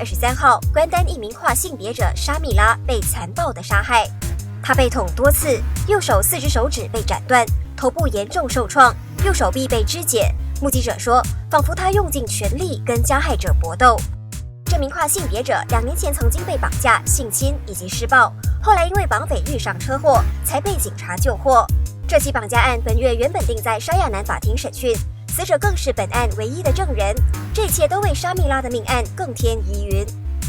23号，关丹一名跨性别者沙蜜拉被残暴地杀害。她被捅多次，右手4只手指被斩断，头部严重受创，右手臂被肢解。目击者说，仿佛她用尽全力跟加害者搏斗。这名跨性别者2年前曾经被绑架、性侵以及施暴，后来因为绑匪遇上车祸，才被警察救获。这起绑架案本月原本定在沙亚南法庭审讯，死者更是本案唯一的证人。这一切都为沙蜜拉的命案更添疑云。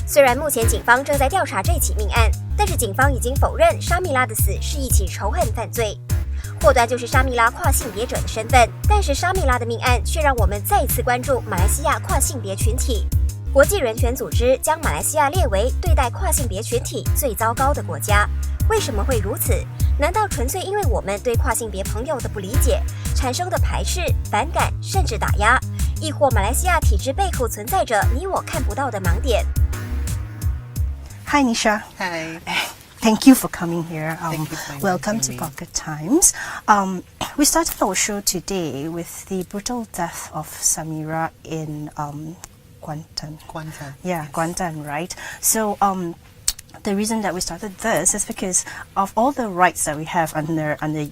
虽然目前警方正在调查这起命案，但是警方已经否认沙蜜拉的死是一起仇恨犯罪。祸端就是沙蜜拉跨性别者的身份，但是沙蜜拉的命案却让我们再一次关注马来西亚跨性别群体。国际人权组织将马来西亚列为对待跨性别群体最糟糕的国家。为什么会如此？难道纯粹因为我们对跨性别朋友的不理解产生的排斥、反感甚至打压，亦或马来西亚体制背后存在着你我看不到的盲点？ Hi, Nisha. Hi. Thank you for coming here. Thank you for Welcome to inviting me. Pocket Times. We started our show today with the brutal death of Samira in Kuantan. Kuantan. Yeah, Kuantan, right? So the reason that we started this is because of all the rights that we have under the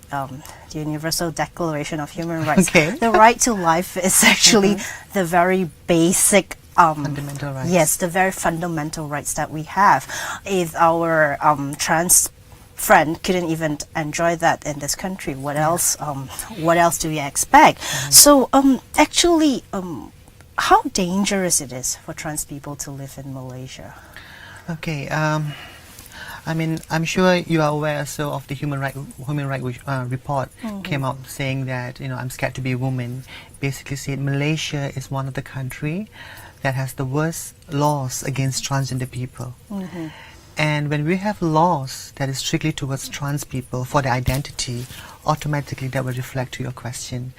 Universal Declaration of Human Rights. Okay. The right to life is actually the very basic Fundamental rights. Yes, the very fundamental rights that we have. If our trans friend couldn't even enjoy that in this country, what else? What else do we expect? So, actually, how dangerous it is for trans people to live in Malaysia? Okay. I mean, I'm sure you are aware so of the human right report came out saying that I'm scared to be a woman. Basically, said Malaysia is one of the country that has the worst laws against transgender people. And when we have laws that is strictly towards trans people for their identity, automatically that will reflect to your question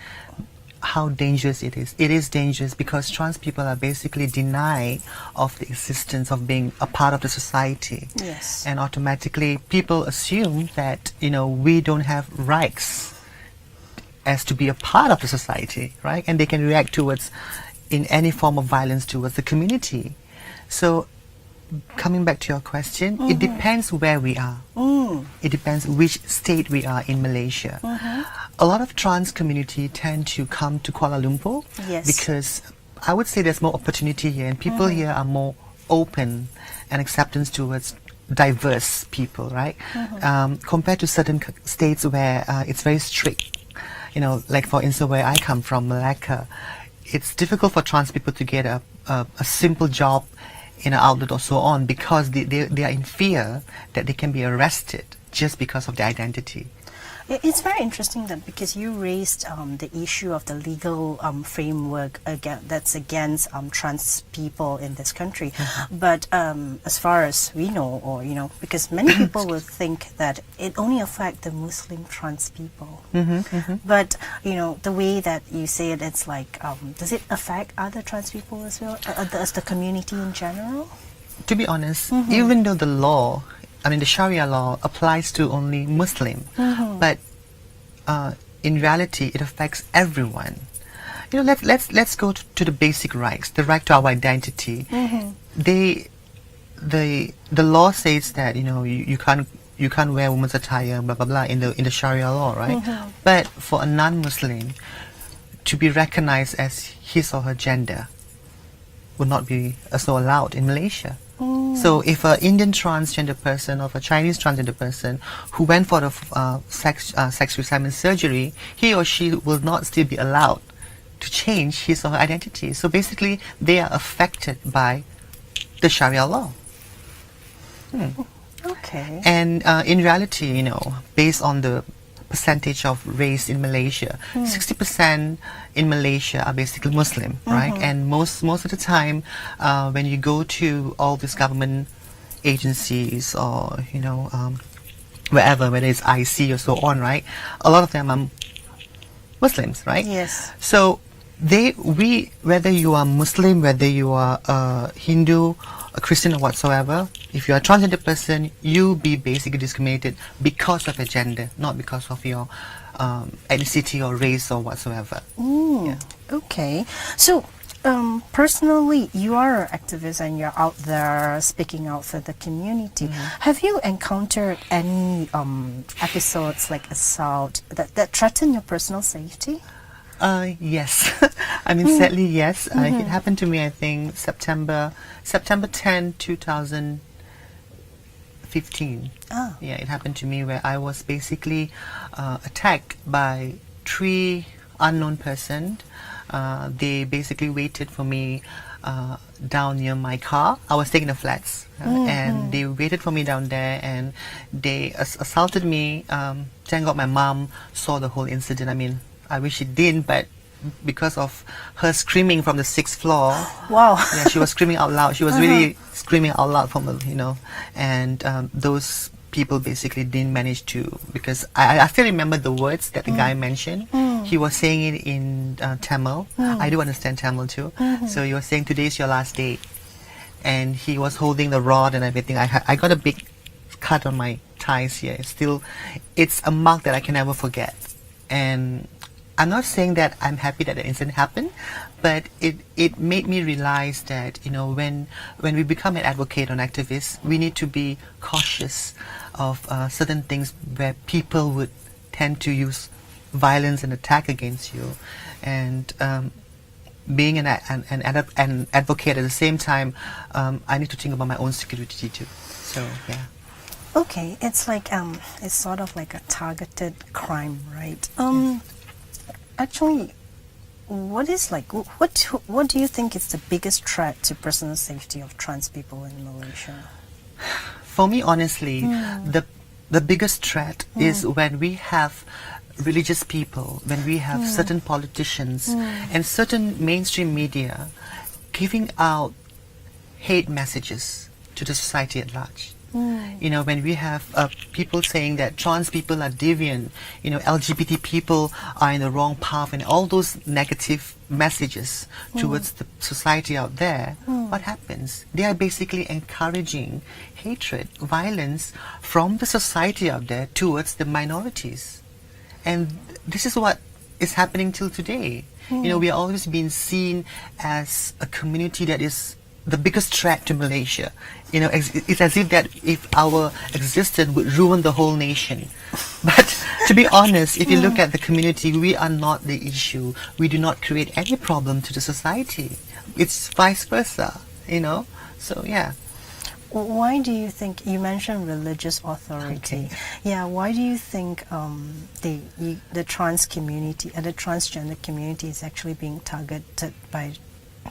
how dangerous it is. It is dangerous because trans people are basically denied of the existence of being a part of the society. Yes. And automatically people assume that we don't have rights as to be a part of the society, right? And they can react towards in any form of violence towards the community. So coming back to your question, it depends where we are. It depends which state we are in Malaysia. A lot of trans community tend to come to Kuala Lumpur because I would say there's more opportunity here and people here are more open and acceptance towards diverse people, right? Compared to certain states where it's very strict. Like for instance where I come from, Malacca, it's difficult for trans people to get a simple job in an outlet or so on because they are in fear that they can be arrested just because of their identity. It's very interesting that because you raised the issue of the legal framework that's against trans people in this country, but as far as we know, or because many people will think that it only affects the Muslim trans people, but the way that you say it, it's like does it affect other trans people as well, as the community in general? To be honest, even though the law, the Sharia law applies to only Muslim, but in reality it affects everyone. Let's go to the basic rights, the right to our identity. The law says that you can't wear women's attire, blah blah blah, in the Sharia law, right? But for a non-Muslim to be recognized as his or her gender would not be so allowed in Malaysia. So if an Indian transgender person or a Chinese transgender person who went for the sex reassignment surgery, he or she will not still be allowed to change his or her identity. So basically they are affected by the Sharia law. Okay. And in reality, based on the percentage of race in Malaysia, 60% in Malaysia are basically Muslim, right? And most of the time, when you go to all these government agencies or wherever, whether it's IC or so on, right? A lot of them are Muslims, right? Yes. So whether you are Muslim, whether you are Hindu, a Christian or whatsoever, if you are a transgender person, you'll be basically discriminated because of your gender, not because of your ethnicity or race or whatsoever. Okay. So personally, you are an activist and you're out there speaking out for the community. Have you encountered any episodes like assault that threaten your personal safety? Yes. I mean, sadly, yes. It happened to me, I think, September 10, 2015. Oh. Yeah, it happened to me where I was basically attacked by 3 unknown persons. They basically waited for me down near my car. I was taking the flats, and they waited for me down there, and they assaulted me. Thank God my mom saw the whole incident. I mean, I wish she didn't, but because of her screaming from the 6th floor. Wow. Yeah, she was screaming out loud. She was really screaming out loud from the, and those people basically didn't manage to, because I still remember the words that the guy mentioned. He was saying it in Tamil. I do understand Tamil too. So he was saying, today's your last day. And he was holding the rod and everything. I got a big cut on my thighs here. It's a mark that I can never forget. And I'm not saying that I'm happy that the incident happened, but it made me realize that, when we become an advocate or an activist, we need to be cautious of certain things where people would tend to use violence and attack against you. And being an advocate at the same time, I need to think about my own security too. So, yeah. Okay, it's like it's sort of like a targeted crime, right? Actually, what do you think is the biggest threat to personal safety of trans people in Malaysia? For me, honestly, the biggest threat is when we have religious people, when we have certain politicians and certain mainstream media giving out hate messages to the society at large. When we have people saying that trans people are deviant, LGBT people are in the wrong path, and all those negative messages towards the society out there, what happens? They are basically encouraging hatred, violence from the society out there towards the minorities. And this is what is happening till today. We are always being seen as a community that is the biggest threat to Malaysia. It's as if our existence would ruin the whole nation. But to be honest, if you look at the community, we are not the issue. We do not create any problem to the society. It's vice versa, So, yeah. Why do you think, you mentioned religious authority? Okay. Yeah, why do you think the trans community, the transgender community is actually being targeted by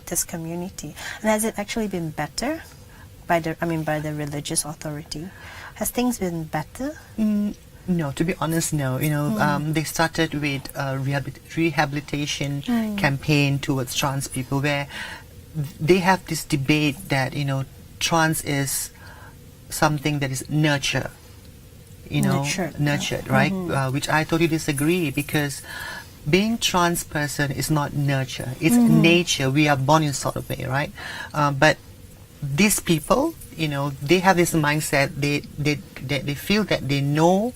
this community? And has it actually been better by the religious authority? Has things been better? No, to be honest, no. They started with a rehabilitation campaign towards trans people, where they have this debate that trans is something that is nurtured, right? Which I totally disagree, because being trans person is not nurture, it's nature. We are born in sort of way, right? But these people, they have this mindset. They feel that they know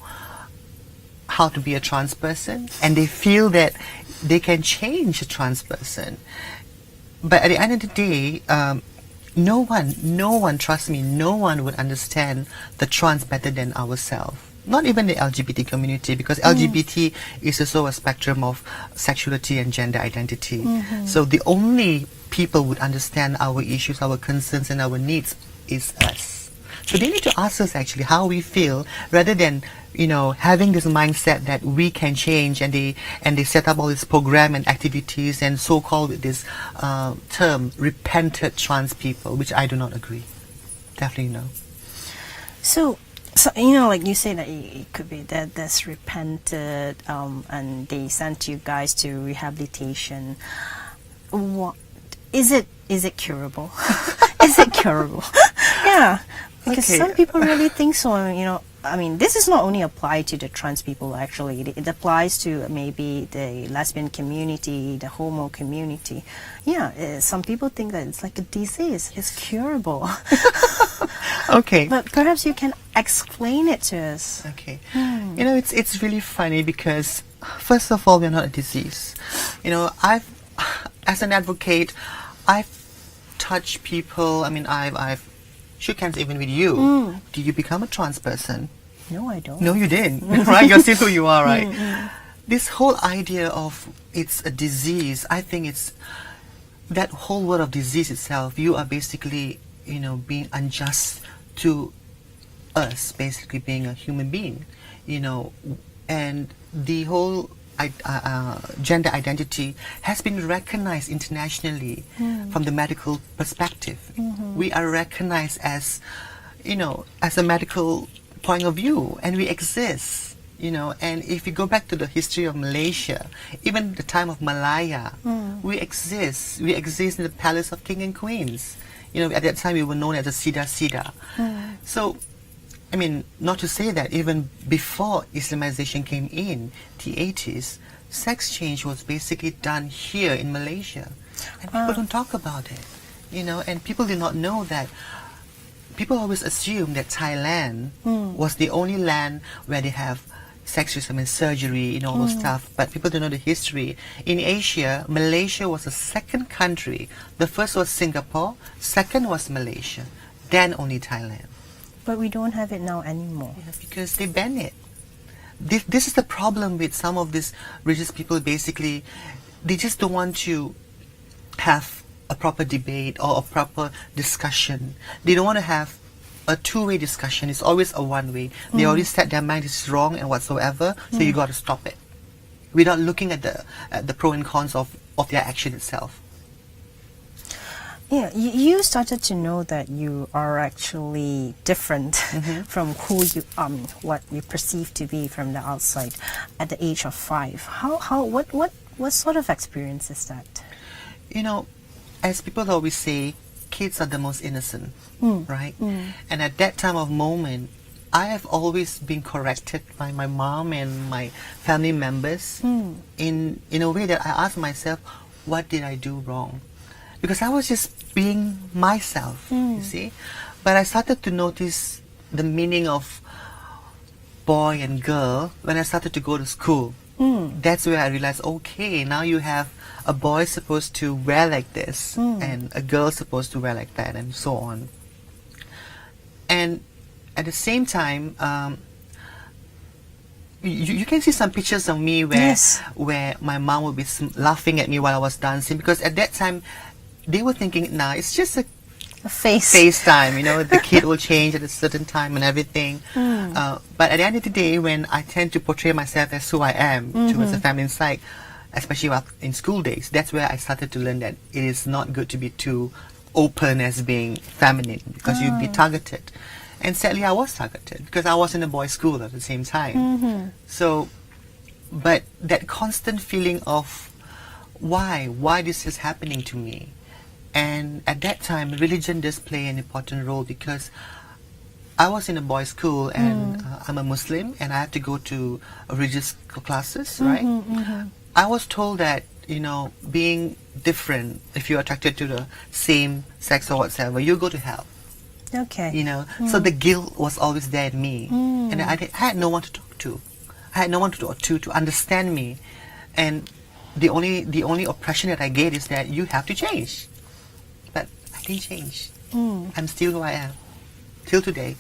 how to be a trans person, and they feel that they can change a trans person. But at the end of the day, no one, trust me, no one would understand the trans better than ourselves. Not even the LGBT community, because LGBT is also a spectrum of sexuality and gender identity. So the only people would understand our issues, our concerns, and our needs is us. So they need to ask us actually how we feel, rather than having this mindset that we can change, and they set up all this program and activities and so-called with this term repented trans people, which I do not agree. Definitely no. So like you say that it could be that there's repented and they sent you guys to rehabilitation. What is it curable? Is it curable? Yeah, because some people really think so. This is not only applied to the trans people, actually. It applies to maybe the lesbian community, the homo community. Yeah, some people think that it's like a disease. It's curable. Okay. But perhaps you can explain it to us. Okay. It's really funny, because first of all, we're not a disease. As an advocate, I've touched people. I mean, I've shook hands even with you. Did you become a trans person? No, I don't. No, you didn't. Right? You're still who you are, right? This whole idea of it's a disease, I think it's that whole word of disease itself. You are basically, being unjust to us, basically being a human being, and the whole gender identity has been recognized internationally from the medical perspective. We are recognized as, as a medical point of view, and we exist, and if you go back to the history of Malaysia, even the time of Malaya, we exist in the palace of king and queens. At that time we were known as the Sida. So, I mean, not to say that even before Islamization came in the 80s, sex change was basically done here in Malaysia. And people don't talk about it, and people did not know that. People always assume that Thailand was the only land where they have sexism and surgery and all those stuff, but people don't know the history. In Asia, Malaysia was the second country. The first was Singapore, second was Malaysia, then only Thailand. But we don't have it now anymore. Yeah, because they ban it. This is the problem with some of these religious people. Basically, they just don't want to have a proper debate or a proper discussion. They don't want to have a two-way discussion. It's always a one-way. They already set their mind this is wrong and whatsoever, so you got to stop it without looking at the pro and cons of their action itself. Yeah, you started to know that you are actually different from who you what you perceive to be from the outside at the age of 5. What sort of experience is that? As people always say, kids are the most innocent, right? And at that time of moment, I have always been corrected by my mom and my family members in a way that I ask myself, what did I do wrong? Because I was just being myself, you see. But I started to notice the meaning of boy and girl when I started to go to school. That's where I realized, okay, now you have a boy supposed to wear like this and a girl supposed to wear like that, and so on. And at the same time, you can see some pictures of me where my mom would be laughing at me while I was dancing, because at that time they were thinking, nah, it's just a face time, the kid will change at a certain time and everything. But at the end of the day, when I tend to portray myself as who I am towards the feminine side, especially in school days, that's where I started to learn that it is not good to be too open as being feminine, because you'd be targeted. And sadly, I was targeted because I was in a boys' school at the same time. So, but that constant feeling of why this is happening to me. And at that time, religion does play an important role, because I was in a boys' school and I'm a Muslim and I have to go to religious classes, right? I was told that, being different, if you're attracted to the same sex or whatsoever, you go to hell. Okay. So the guilt was always there in me. And I had no one to talk to. I had no one to talk to understand me. And the only oppression that I get is that you have to change. But I didn't change. I'm still who I am, till today.